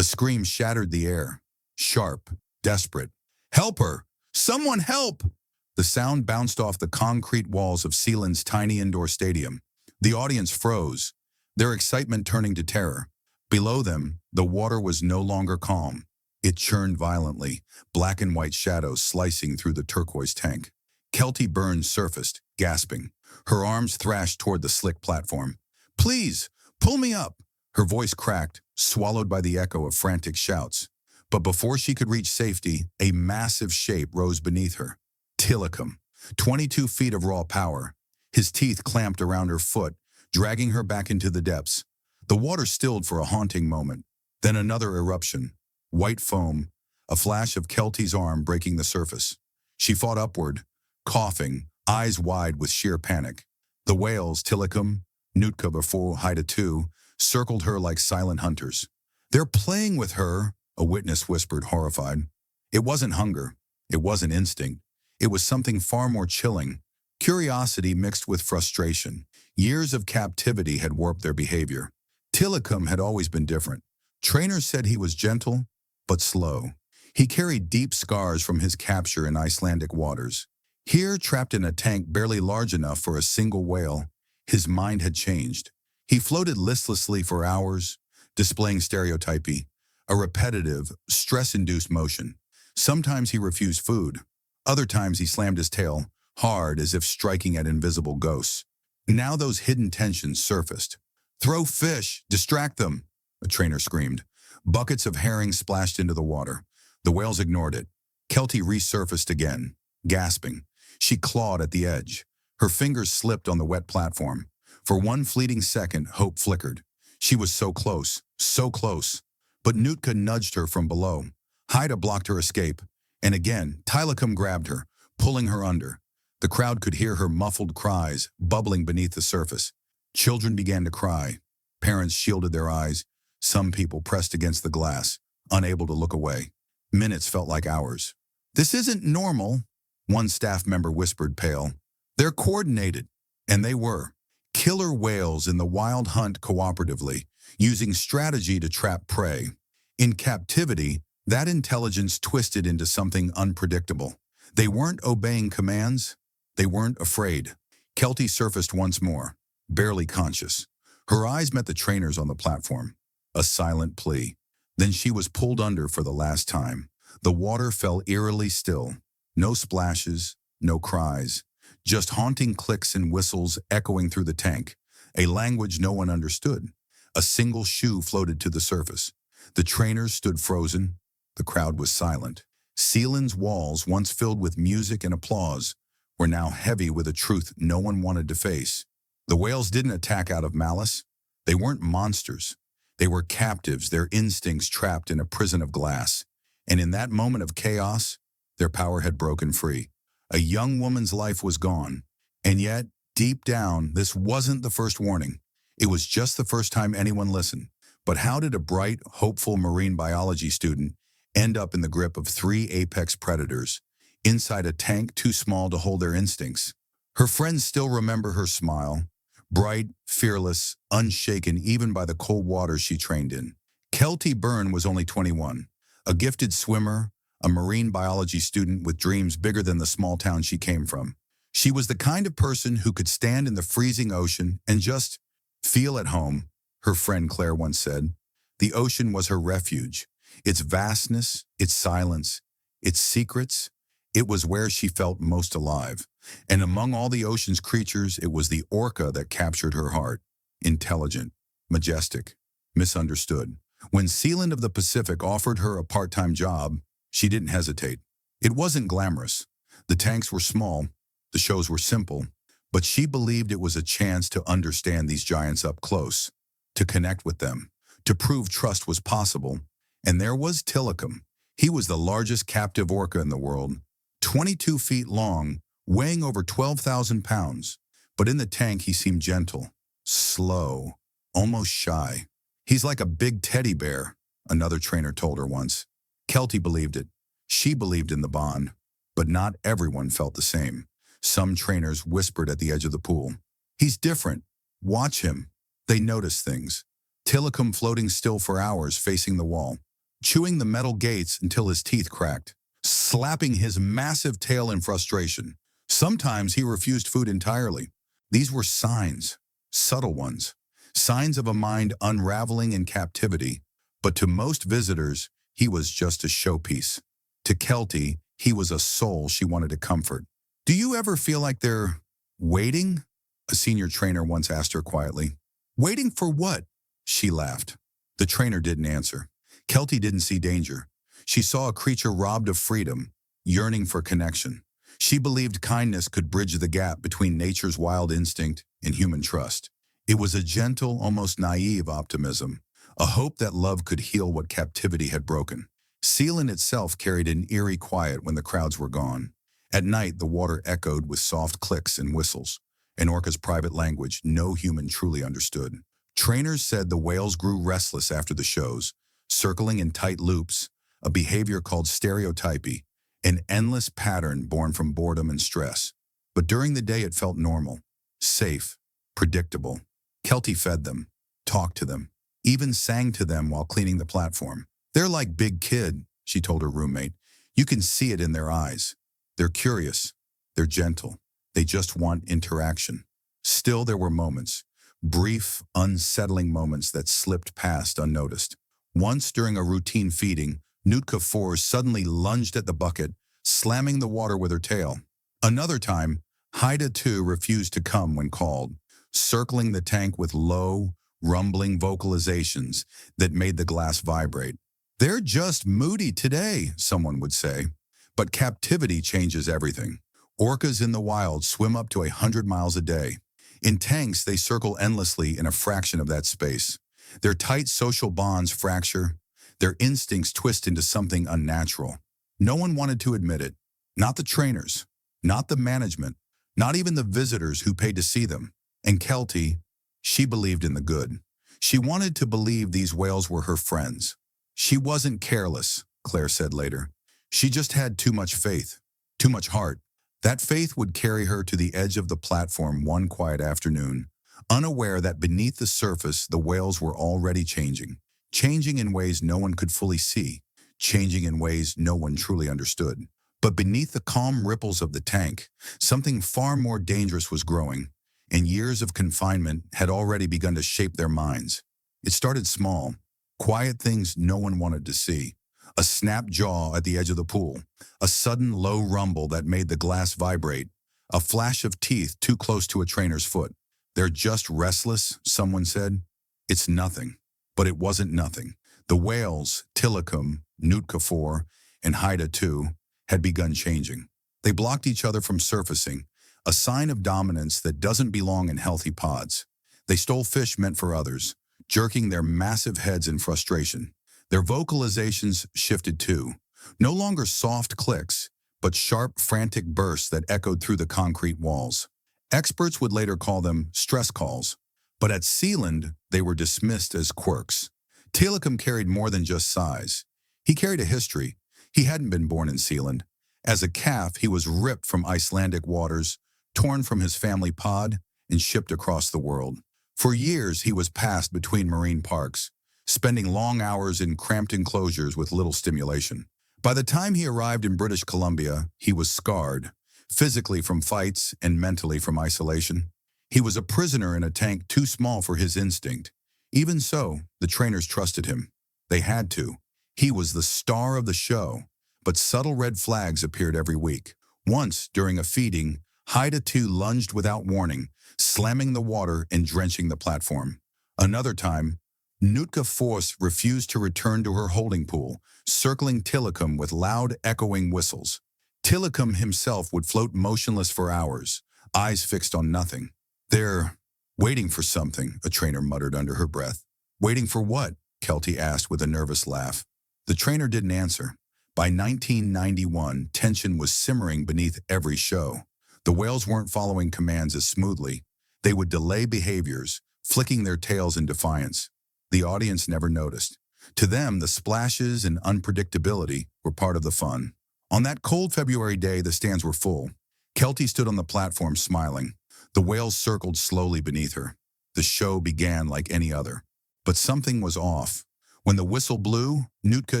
A scream shattered the air. Sharp, desperate. "Help her! Someone help!" The sound bounced off the concrete walls of Sealand's tiny indoor stadium. The audience froze, their excitement turning to terror. Below them, the water was no longer calm. It churned violently, black and white shadows slicing through the turquoise tank. Keltie Byrne surfaced, gasping. Her arms thrashed toward the slick platform. "Please, pull me up!" Her voice cracked, swallowed by the echo of frantic shouts. But before she could reach safety, a massive shape rose beneath her. Tilikum, 22 feet of raw power. His teeth clamped around her foot, dragging her back into the depths. The water stilled for a haunting moment. Then another eruption. White foam, a flash of Keltie's arm breaking the surface. She fought upward, coughing, eyes wide with sheer panic. The whales, Tilikum, Nootka IV, Haida II, circled her like silent hunters. "They're playing with her," a witness whispered, horrified. It wasn't hunger. It wasn't instinct. It was something far more chilling. Curiosity mixed with frustration. Years of captivity had warped their behavior. Tilikum had always been different. Trainers said he was gentle, but slow. He carried deep scars from his capture in Icelandic waters. Here, trapped in a tank barely large enough for a single whale, his mind had changed. He floated listlessly for hours, displaying stereotypy, a repetitive, stress-induced motion. Sometimes he refused food. Other times he slammed his tail, hard as if striking at invisible ghosts. Now those hidden tensions surfaced. "Throw fish! Distract them!" a trainer screamed. Buckets of herring splashed into the water. The whales ignored it. Keltie resurfaced again, gasping. She clawed at the edge. Her fingers slipped on the wet platform. For one fleeting second, hope flickered. She was so close, so close. But Nootka nudged her from below. Haida blocked her escape. And again, Tilikum grabbed her, pulling her under. The crowd could hear her muffled cries, bubbling beneath the surface. Children began to cry. Parents shielded their eyes. Some people pressed against the glass, unable to look away. Minutes felt like hours. "This isn't normal," one staff member whispered, pale. "They're coordinated." And they were. Killer whales in the wild hunt cooperatively, using strategy to trap prey. In captivity, that intelligence twisted into something unpredictable. They weren't obeying commands. They weren't afraid. Keltie surfaced once more, barely conscious. Her eyes met the trainers on the platform. A silent plea. Then she was pulled under for the last time. The water fell eerily still. No splashes, no cries. Just haunting clicks and whistles echoing through the tank. A language no one understood. A single shoe floated to the surface. The trainers stood frozen. The crowd was silent. Sealand's walls, once filled with music and applause, were now heavy with a truth no one wanted to face. The whales didn't attack out of malice. They weren't monsters. They were captives, their instincts trapped in a prison of glass. And in that moment of chaos, their power had broken free. A young woman's life was gone. And yet, deep down, this wasn't the first warning. It was just the first time anyone listened. But how did a bright, hopeful marine biology student end up in the grip of 3 apex predators, inside a tank too small to hold their instincts? Her friends still remember her smile, bright, fearless, unshaken even by the cold waters she trained in. Keltie Byrne was only 21, a gifted swimmer, a marine biology student with dreams bigger than the small town she came from. She was the kind of person who could stand in the freezing ocean and just feel at home, her friend Claire once said. The ocean was her refuge. Its vastness, its silence, its secrets, it was where she felt most alive. And among all the ocean's creatures, it was the orca that captured her heart. Intelligent, majestic, misunderstood. When Sealand of the Pacific offered her a part-time job, she didn't hesitate. It wasn't glamorous. The tanks were small, the shows were simple, but she believed it was a chance to understand these giants up close, to connect with them, to prove trust was possible. And there was Tilikum. He was the largest captive orca in the world, 22 feet long, weighing over 12,000 pounds. But in the tank, he seemed gentle, slow, almost shy. "He's like a big teddy bear," another trainer told her once. Keltie believed it. She believed in the bond. But not everyone felt the same. Some trainers whispered at the edge of the pool, "He's different. Watch him." They noticed things. Tilikum floating still for hours facing the wall. chewing the metal gates until his teeth cracked, slapping his massive tail in frustration. Sometimes he refused food entirely. These were signs, subtle ones, signs of a mind unraveling in captivity. But to most visitors, he was just a showpiece. To Keltie, he was a soul she wanted to comfort. "Do you ever feel like they're waiting?" a senior trainer once asked her quietly. "Waiting for what?" She laughed. The trainer didn't answer. Keltie didn't see danger. She saw a creature robbed of freedom, yearning for connection. She believed kindness could bridge the gap between nature's wild instinct and human trust. It was a gentle, almost naive optimism, a hope that love could heal what captivity had broken. Sealand itself carried an eerie quiet when the crowds were gone. At night, the water echoed with soft clicks and whistles, in Orca's private language no human truly understood. Trainers said the whales grew restless after the shows, circling in tight loops, a behavior called stereotypy, an endless pattern born from boredom and stress. But during the day it felt normal, safe, predictable. Keltie fed them, talked to them, even sang to them while cleaning the platform. "They're like big kid," she told her roommate. "You can see it in their eyes. They're curious, they're gentle, they just want interaction." Still, there were moments, brief, unsettling moments that slipped past unnoticed. Once during a routine feeding, Nootka IV suddenly lunged at the bucket, slamming the water with her tail. Another time, Haida II refused to come when called, circling the tank with low, rumbling vocalizations that made the glass vibrate. "They're just moody today," someone would say. But captivity changes everything. Orcas in the wild swim up to 100 miles a day. In tanks, they circle endlessly in a fraction of that space. Their tight social bonds fracture, their instincts twist into something unnatural. No one wanted to admit it. Not the trainers, not the management, not even the visitors who paid to see them. And Keltie, she believed in the good. She wanted to believe these whales were her friends. She wasn't careless, Claire said later. She just had too much faith, too much heart. That faith would carry her to the edge of the platform one quiet afternoon, unaware that beneath the surface the whales were already changing in ways no one could fully see, changing in ways no one truly understood. But beneath the calm ripples of the tank, something far more dangerous was growing, and years of confinement had already begun to shape their minds. It started small, quiet things no one wanted to see. A snapped jaw at the edge of the pool, a sudden low rumble that made the glass vibrate, a flash of teeth too close to a trainer's foot. "They're just restless," someone said. It's nothing. But it wasn't nothing. The whales, Tilikum, Nootka IV, and Haida II, had begun changing. They blocked each other from surfacing, a sign of dominance that doesn't belong in healthy pods. They stole fish meant for others, jerking their massive heads in frustration. Their vocalizations shifted too, no longer soft clicks, but sharp, frantic bursts that echoed through the concrete walls. Experts would later call them stress calls, but at Sealand, they were dismissed as quirks. Tilikum carried more than just size. He carried a history. He hadn't been born in Sealand. As a calf, he was ripped from Icelandic waters, torn from his family pod, and shipped across the world. For years, he was passed between marine parks, spending long hours in cramped enclosures with little stimulation. By the time he arrived in British Columbia, he was scarred, physically from fights and mentally from isolation. He was a prisoner in a tank too small for his instinct. Even so, the trainers trusted him. They had to. He was the star of the show, but subtle red flags appeared every week. Once, during a feeding, Haida II lunged without warning, slamming the water and drenching the platform. Another time, Nootka IV refused to return to her holding pool, circling Tilikum with loud, echoing whistles. Tilikum himself would float motionless for hours, eyes fixed on nothing. "They're waiting for something," a trainer muttered under her breath. "Waiting for what?" Keltie asked with a nervous laugh. The trainer didn't answer. By 1991, tension was simmering beneath every show. The whales weren't following commands as smoothly. They would delay behaviors, flicking their tails in defiance. The audience never noticed. To them, the splashes and unpredictability were part of the fun. On that cold February day, the stands were full. Keltie stood on the platform smiling. The whales circled slowly beneath her. The show began like any other. But something was off. When the whistle blew, Nootka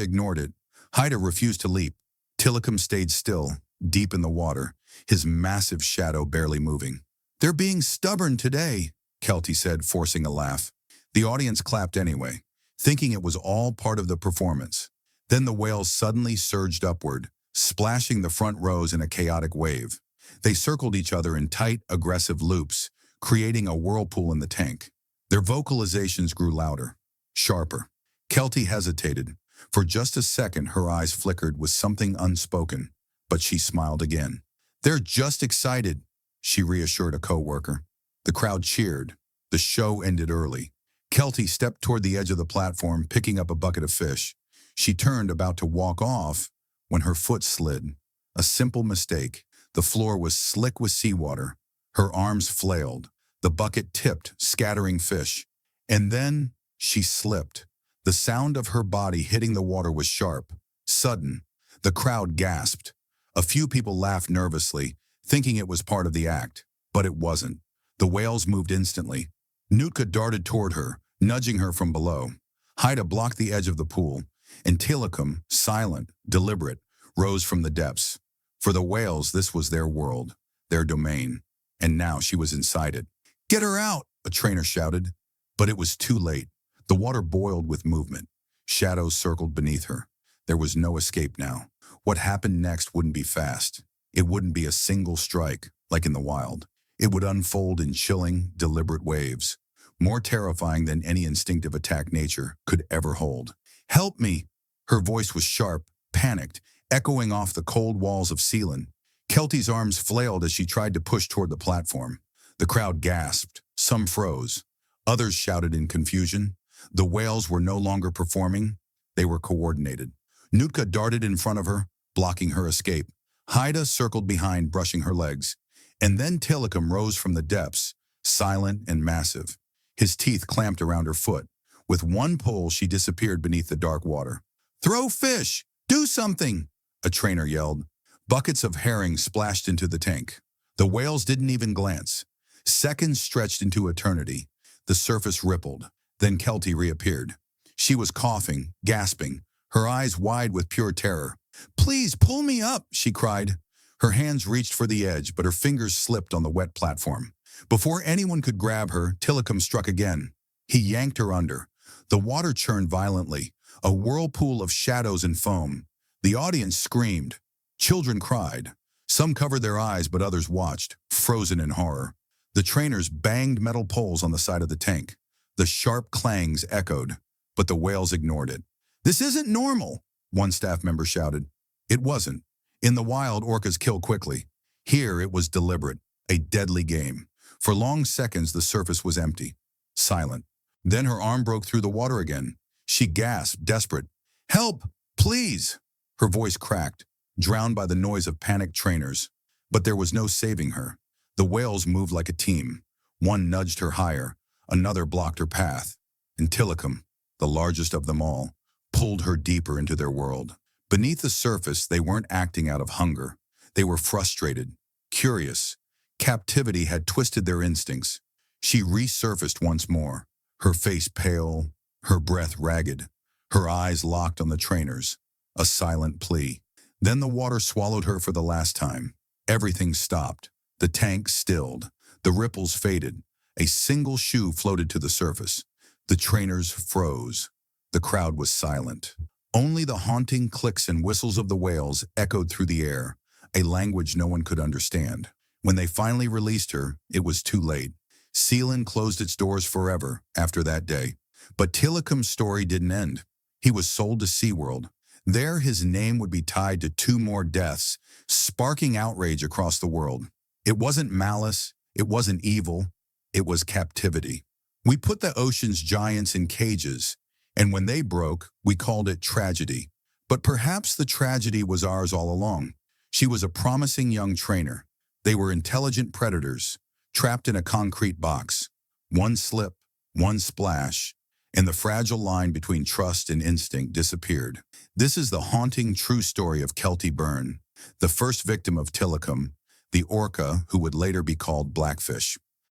ignored it. Haida refused to leap. Tilikum stayed still, deep in the water, his massive shadow barely moving. "They're being stubborn today," Keltie said, forcing a laugh. The audience clapped anyway, thinking it was all part of the performance. Then the whales suddenly surged upward, splashing the front rows in a chaotic wave. They circled each other in tight, aggressive loops, creating a whirlpool in the tank. Their vocalizations grew louder, sharper. Keltie hesitated. For just a second, her eyes flickered with something unspoken, but she smiled again. "They're just excited," she reassured a coworker. The crowd cheered. The show ended early. Keltie stepped toward the edge of the platform, picking up a bucket of fish. She turned, about to walk off, when her foot slid. A simple mistake. The floor was slick with seawater. Her arms flailed. The bucket tipped, scattering fish. And then she slipped. The sound of her body hitting the water was sharp, sudden. The crowd gasped. A few people laughed nervously, thinking it was part of the act. But it wasn't. The whales moved instantly. Nootka darted toward her, nudging her from below. Haida blocked the edge of the pool, and Tilikum, silent, deliberate, rose from the depths. For the whales, this was their world, their domain, and now she was inside it. "Get her out!" a trainer shouted. But it was too late. The water boiled with movement. Shadows circled beneath her. There was no escape now. What happened next wouldn't be fast. It wouldn't be a single strike, like in the wild. It would unfold in chilling, deliberate waves, more terrifying than any instinctive attack nature could ever hold. "Help me!" Her voice was sharp, panicked, echoing off the cold walls of Sealand. Keltie's arms flailed as she tried to push toward the platform. The crowd gasped. Some froze. Others shouted in confusion. The whales were no longer performing. They were coordinated. Nootka darted in front of her, blocking her escape. Haida circled behind, brushing her legs. And then Tilikum rose from the depths, silent and massive. His teeth clamped around her foot. With one pull, she disappeared beneath the dark water. "Throw fish! Do something!" a trainer yelled. Buckets of herring splashed into the tank. The whales didn't even glance. Seconds stretched into eternity. The surface rippled. Then Keltie reappeared. She was coughing, gasping, her eyes wide with pure terror. "Please, pull me up," she cried. Her hands reached for the edge, but her fingers slipped on the wet platform. Before anyone could grab her, Tilikum struck again. He yanked her under. The water churned violently, a whirlpool of shadows and foam. The audience screamed. Children cried. Some covered their eyes, but others watched, frozen in horror. The trainers banged metal poles on the side of the tank. The sharp clangs echoed, but the whales ignored it. "This isn't normal," one staff member shouted. It wasn't. In the wild, orcas kill quickly. Here it was deliberate, a deadly game. For long seconds, the surface was empty, silent. Then her arm broke through the water again. She gasped, desperate. "Help, please!" Her voice cracked, drowned by the noise of panicked trainers. But there was no saving her. The whales moved like a team. One nudged her higher, another blocked her path. And Tilikum, the largest of them all, pulled her deeper into their world. Beneath the surface, they weren't acting out of hunger. They were frustrated, curious. Captivity had twisted their instincts. She resurfaced once more, her face pale, her breath ragged, her eyes locked on the trainers, a silent plea. Then the water swallowed her for the last time. Everything stopped. The tank stilled. The ripples faded. A single shoe floated to the surface. The trainers froze. The crowd was silent. Only the haunting clicks and whistles of the whales echoed through the air, a language no one could understand. When they finally released her, it was too late. Sealand closed its doors forever after that day. But Tilikum's story didn't end. He was sold to SeaWorld. There, his name would be tied to 2 more deaths, sparking outrage across the world. It wasn't malice. It wasn't evil. It was captivity. We put the ocean's giants in cages, and when they broke, we called it tragedy. But perhaps the tragedy was ours all along. She was a promising young trainer. They were intelligent predators, trapped in a concrete box. One slip, one splash, and the fragile line between trust and instinct disappeared. This is the haunting true story of Keltie Byrne, the first victim of Tilikum, the orca who would later be called Blackfish.